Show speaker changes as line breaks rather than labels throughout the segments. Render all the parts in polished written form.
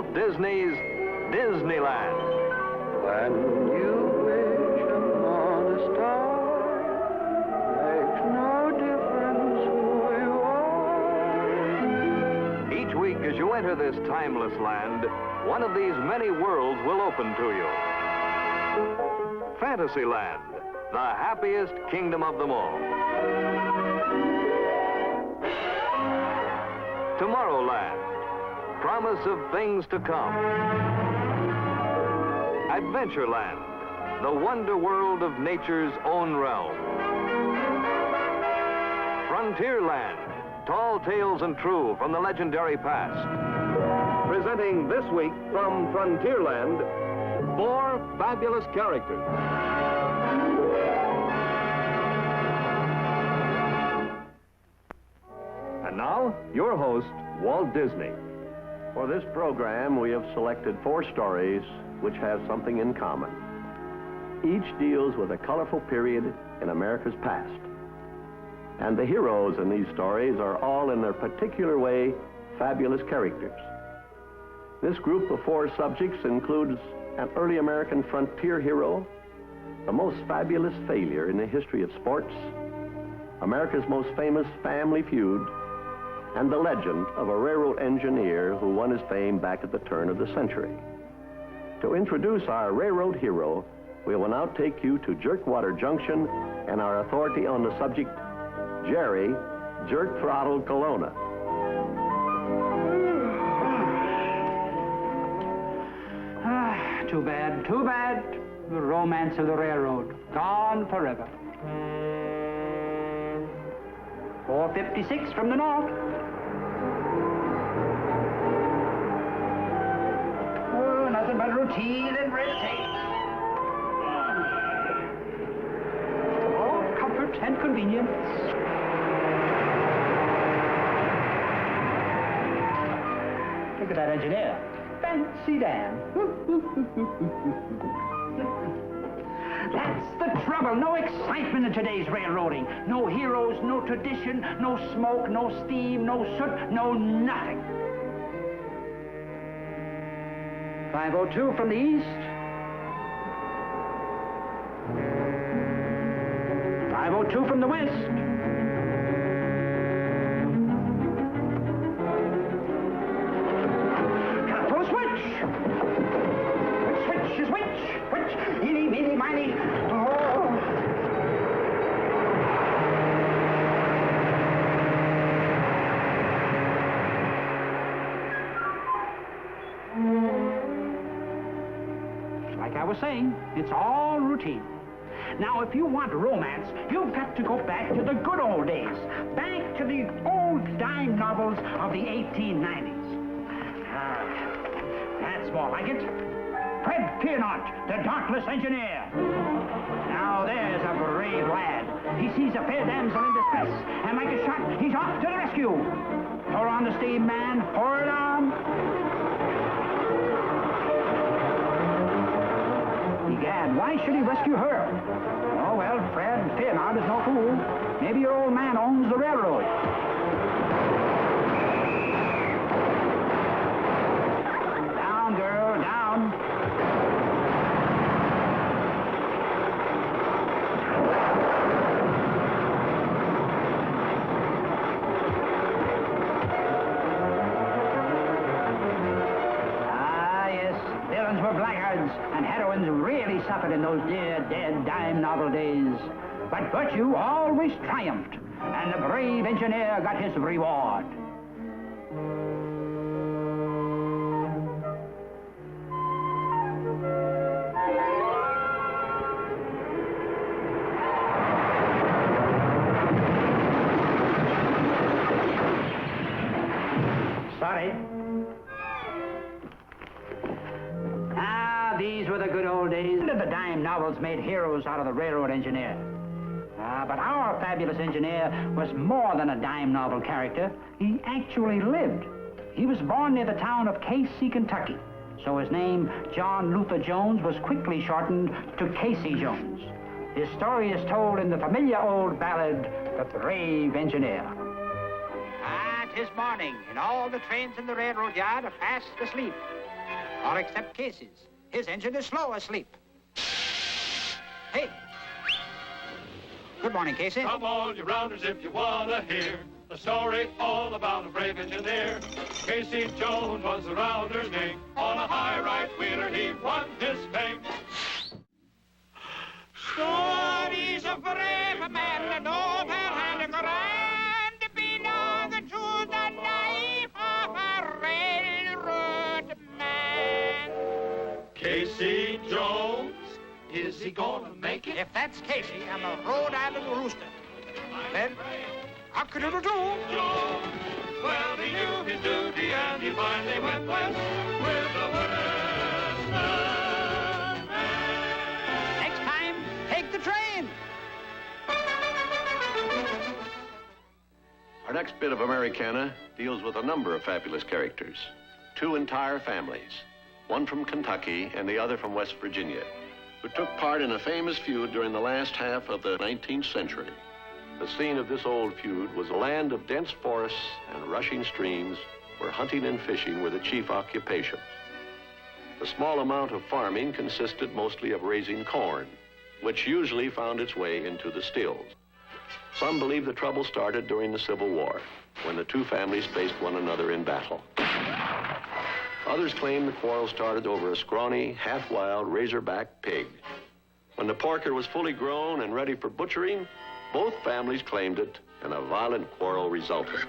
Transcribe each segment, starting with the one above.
Walt Disney's Disneyland.
When you wish upon a star, makes no difference who you are.
Each week as you enter this timeless land, one of these many worlds will open to you. Fantasyland, the happiest kingdom of them all. Tomorrowland, promise of things to come. Adventureland, the wonder world of nature's own realm. Frontierland, tall tales and true from the legendary past. Presenting this week from Frontierland, 4 fabulous characters. And now, your host, Walt Disney.
For this program, we have selected 4 stories which have something in common. Each deals with a colorful period in America's past. And the heroes in these stories are all, in their particular way, fabulous characters. This group of 4 subjects includes an early American frontier hero, the most fabulous failure in the history of sports, America's most famous family feud, and the legend of a railroad engineer who won his fame back at the turn of the century. To introduce our railroad hero, we will now take you to Jerkwater Junction and our authority on the subject, Jerry Jerk Throttle Colonna.
Too bad, too bad. The romance of the railroad, gone forever. 456 from the north. Oh, nothing but routine and red tape. Oh, comfort and convenience. Look at that engineer. Fancy Dan. That's the trouble. No excitement in today's railroading. No heroes, no tradition, no smoke, no steam, no soot, no nothing. 502 from the east. 502 from the west. Eeny, meeny, miny. Oh. Like I was saying, it's all routine. Now, if you want romance, you've got to go back to the good old days. Back to the old dime novels of the 1890s. That's more like it. Fred Piernot, the dauntless engineer. Now there's a brave lad. He sees a fair damsel in distress, and like a shot, he's off to the rescue. Pour on the steam, man. Pour it on. Egad, why should he rescue her? Oh, well, Fred Piernot is no fool. Maybe your old man owns the railroad. Down, girl, down. And heroines really suffered in those dear, dead dime novel days. But virtue always triumphed, and the brave engineer got his reward. Sorry. These were the good old days. The dime novels made heroes out of the railroad engineer. But our fabulous engineer was more than a dime novel character. He actually lived. He was born near the town of Casey, Kentucky. So his name, John Luther Jones, was quickly shortened to Casey Jones. His story is told in the familiar old ballad, The Brave Engineer.
'Tis morning, and all the trains in the railroad yard are fast asleep.
All except Casey's. His engine is slow asleep. Hey. Good morning, Casey.
Come all you rounders if you want to hear the story all about a brave engineer. Casey Jones was the rounder's name. On a high right wheeler he won his fame.
Stories of brave men and over and grand belong to the life of a railroad man.
Casey Jones, is he gonna make it?
If that's Casey and the Rhode Island Rooster, then cock-a-doodle-doo.
Jones, well, he knew his duty and he finally went west with the Western Man.
Next time, take the train.
Our next bit of Americana deals with a number of fabulous characters. Two entire families, one from Kentucky and the other from West Virginia, who took part in a famous feud during the last half of the 19th century. The scene of this old feud was a land of dense forests and rushing streams where hunting and fishing were the chief occupations. The small amount of farming consisted mostly of raising corn, which usually found its way into the stills. Some believe the trouble started during the Civil War, when the two families faced one another in battle. Others claim the quarrel started over a scrawny, half-wild razorback pig. When the porker was fully grown and ready for butchering, both families claimed it, and a violent quarrel resulted.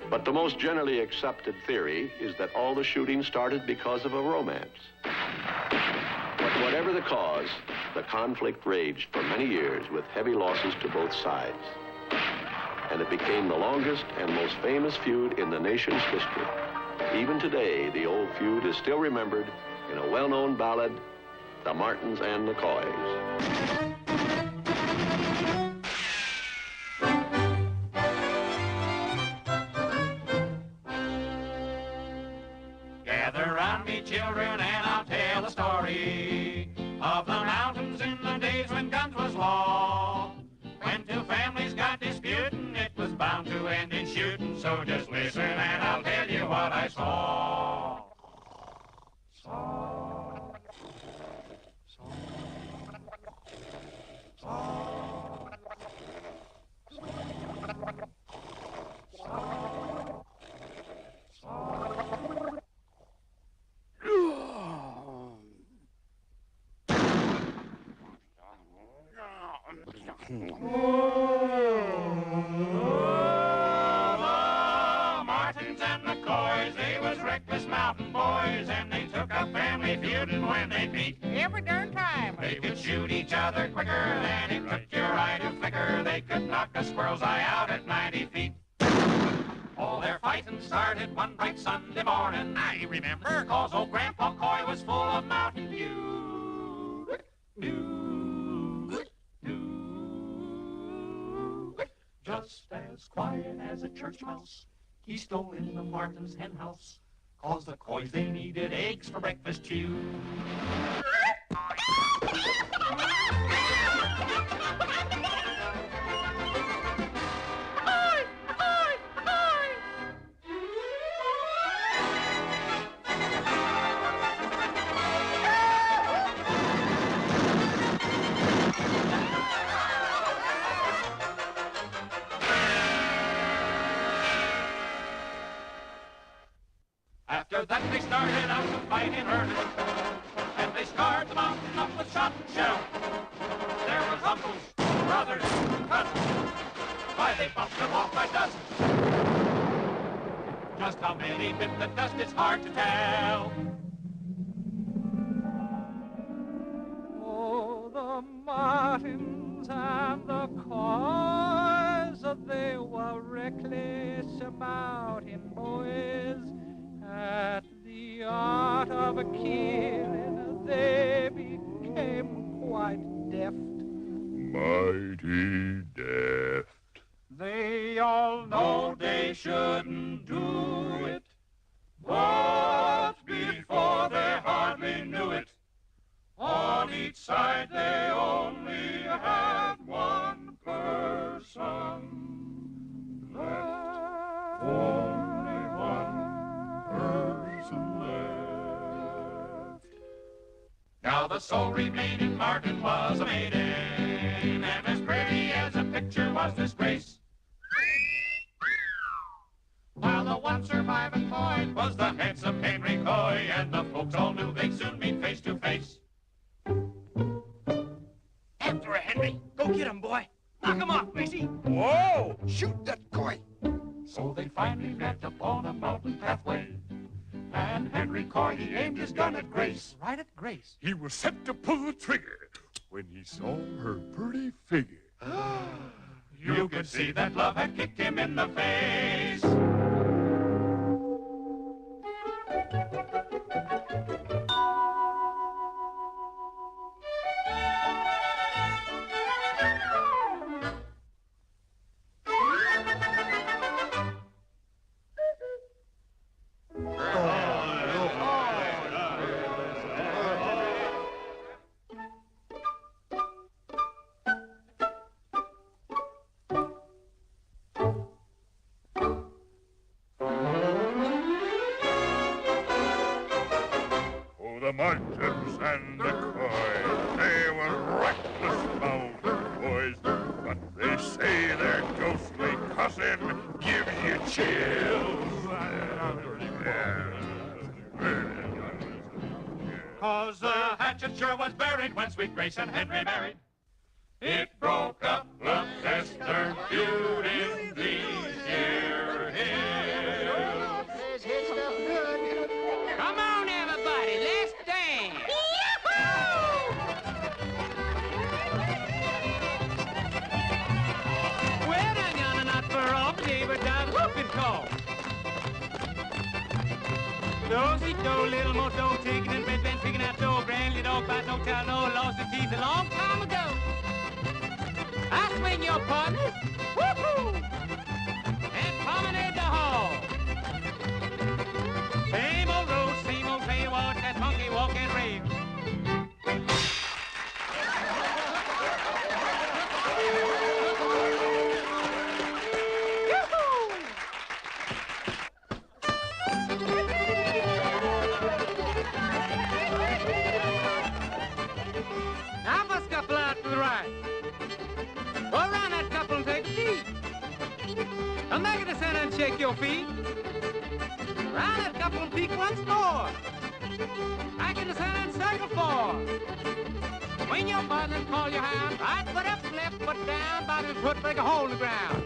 But the most generally accepted theory is that all the shooting started because of a romance. But whatever the cause, the conflict raged for many years with heavy losses to both sides. And it became the longest and most famous feud in the nation's history. Even today, the old feud is still remembered in a well-known ballad, The Martins and the Coys.
Gather round me, children, and I'll tell a story of the mountains in the days when guns was law. When two families got disputing, it was bound to end in shooting. So just listen and I'll tell you what I saw. Martins and the Coys, they was reckless mountain boys, and they took up family feuding when they meet.
Every darn time.
They could shoot each other quicker than it took your eye to flicker. They could knock a squirrel's eye out at 90 feet. All their fighting started one bright Sunday morning. I remember, 'cause old Grandpa Coy was full of Mountain Dew. Just as quiet as a church mouse, he stole in the Martins' hen house, 'cause the Coys, they needed eggs for breakfast too. After that they started out to fight in earnest, and they scarred the mountain up with shot and shell. There was uncles, brothers, cousins, why they bumped them off by dozens. Just how many bit the dust, it's hard to tell.
Oh, the Martins and the Coys, they were reckless about him, boys. At the art of a killing, they became quite deft.
Mighty deft. They all know they shouldn't do it, but before they hardly knew it, on each side they only had one person left. Only one person left. the sole remaining Martin was a maiden, and as pretty as a picture was this Grace. While the one surviving boy was the handsome Henry Coy, and the folks all knew they'd soon meet face to face.
After her, Henry. Go get him, boy.
Knock him off, Macy.
Whoa! Shoot that Coy.
So they finally met upon a mountain pathway, and Henry Coy, he aimed his gun at Grace.
Right at Grace.
He was set to pull the trigger when he saw her pretty figure.
You could see that love had kicked him in the face.
The Martins and the Coys, they were reckless mountain boys, but they say their ghostly cousin gives you chills.
'Cause the hatchet sure was buried when sweet Grace and Henry married. It broke up the sister feud in these here hills.
Come on, everybody, let's dance. Well, I'm gonna not for all David down whooping call. Do, little more dough, taking and been picking out dough, grandly dog, bite no tell no, lost the teeth a long time ago. I swing your partners, woohoo, and promenade the hall. Same old road, same old play, watch that monkey walk and rave. Now bust couple out to the right. Go around that couple and take a seat. Come back in the center and shake your feet. Round that couple and peek once more. Back in the center and circle four. Swing your partner and call your hound. Right foot up, left foot down, bottom foot break a hole in the ground.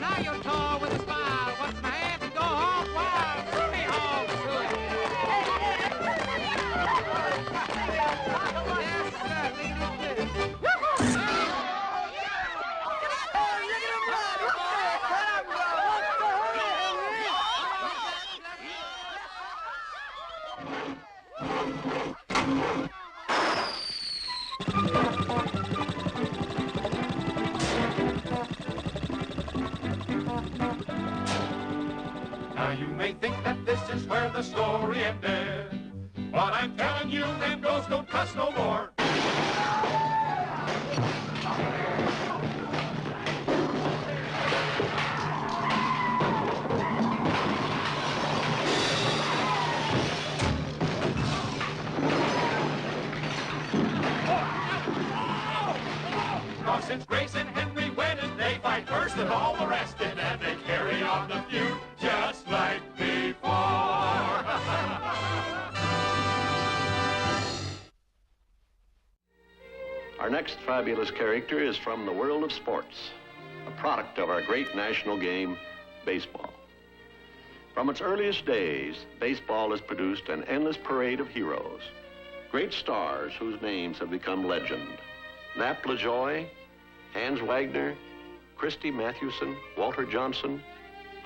Now you're tall with a smile. What's my hand and go hog wild? Silly hog, silly. Yes, sir, look at this.
Now you may think that this is where the story ended, but I'm telling you, them ghosts don't cuss no more. Now since Grace and Henry wedded, they fight first and all the rest did, and they carry on the feud just like before.
Our next fabulous character is from the world of sports, a product of our great national game, baseball. From its earliest days, baseball has produced an endless parade of heroes, great stars whose names have become legend. Nap LaJoie, Hans Wagner, Christy Mathewson, Walter Johnson,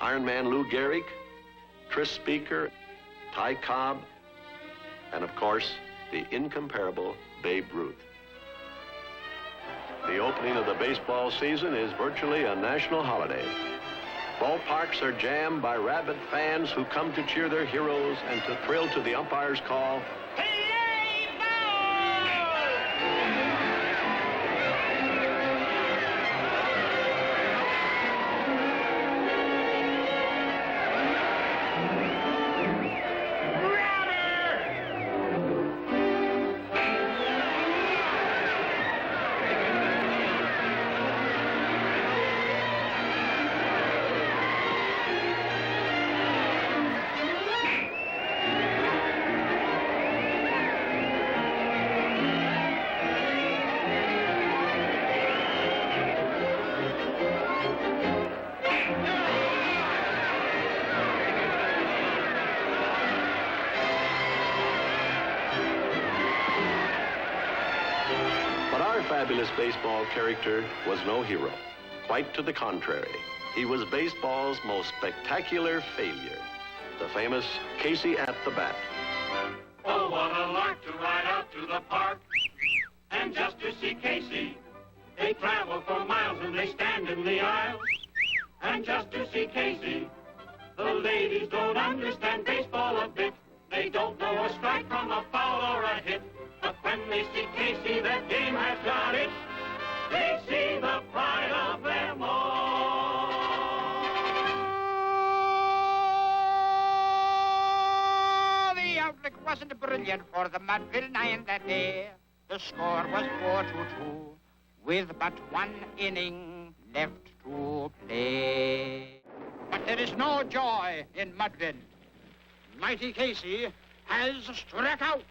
Iron Man Lou Gehrig, Tris Speaker, Ty Cobb, and of course, the incomparable Babe Ruth. The opening of the baseball season is virtually a national holiday. Ballparks are jammed by rabid fans who come to cheer their heroes and to thrill to the umpire's call, fabulous baseball character was no hero. Quite to the contrary. He was baseball's most spectacular failure, the famous Casey at the bat.
Oh, what a lark to ride out to the park, and just to see Casey. They travel for miles and they stand in the aisles, and just to see Casey. The ladies don't understand baseball a bit. They don't know a strike from a foul or a hit. But when they see Casey, that game has got it. They see the pride of them all.
The outlook wasn't brilliant for the Mudville Nine that day. The score was 4-2, with but one inning left to play. But there is no joy in Mudville. Mighty Casey has struck out.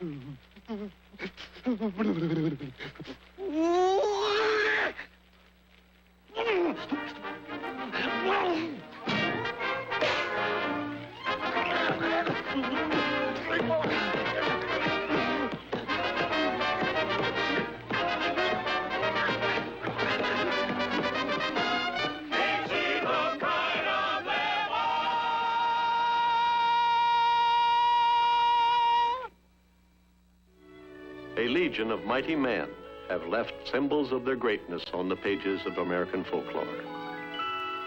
A legion of mighty men have left symbols of their greatness on the pages of American folklore.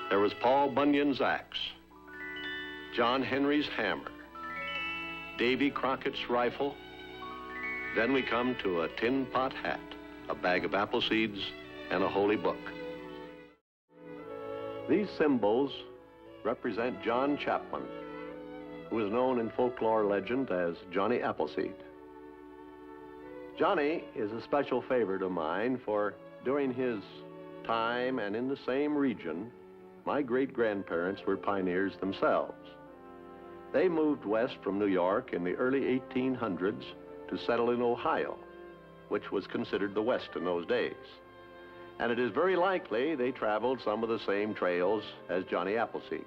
There was Paul Bunyan's axe, John Henry's hammer, Davy Crockett's rifle. Then we come to a tin pot hat, a bag of apple seeds, and a holy book. These symbols represent John Chapman, who is known in folklore legend as Johnny Appleseed. Johnny is a special favorite of mine, for during his time and in the same region, my great-grandparents were pioneers themselves. They moved west from New York in the early 1800s to settle in Ohio, which was considered the West in those days. And it is very likely they traveled some of the same trails as Johnny Appleseed.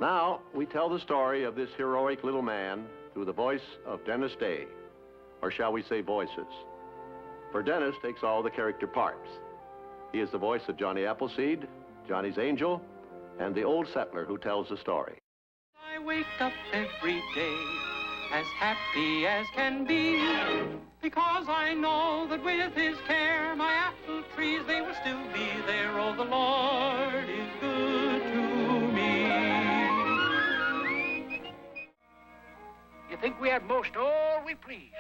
Now, we tell the story of this heroic little man through the voice of Dennis Day, or shall we say voices? For Dennis takes all the character parts. He is the voice of Johnny Appleseed, Johnny's angel, and the old settler who tells the story.
I wake up every day as happy as can be, because I know that with his care my apple trees, they will still be there. Oh, the Lord is good to me.
You think we had most all we please,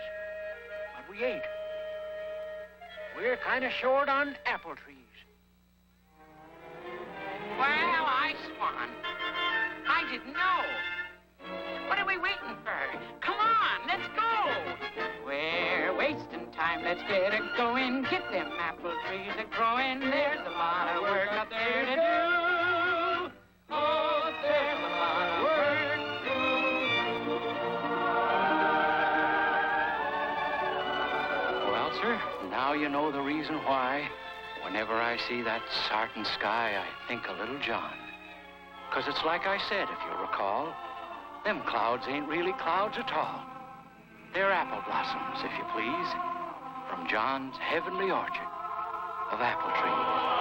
but we ain't. We're kind of short on apple trees.
Well, I swan. I didn't know. What are we waiting for? Come on, let's go.
We're wasting time, let's get it going. Get them apple trees a-growing. There's a lot of work up there to do. Oh, there's a lot of work to do.
Well, sir, now you know the reason why. Whenever I see that sartin sky, I think of little John. 'Cause it's like I said, if you recall, them clouds ain't really clouds at all. They're apple blossoms, if you please, from John's heavenly orchard of apple trees.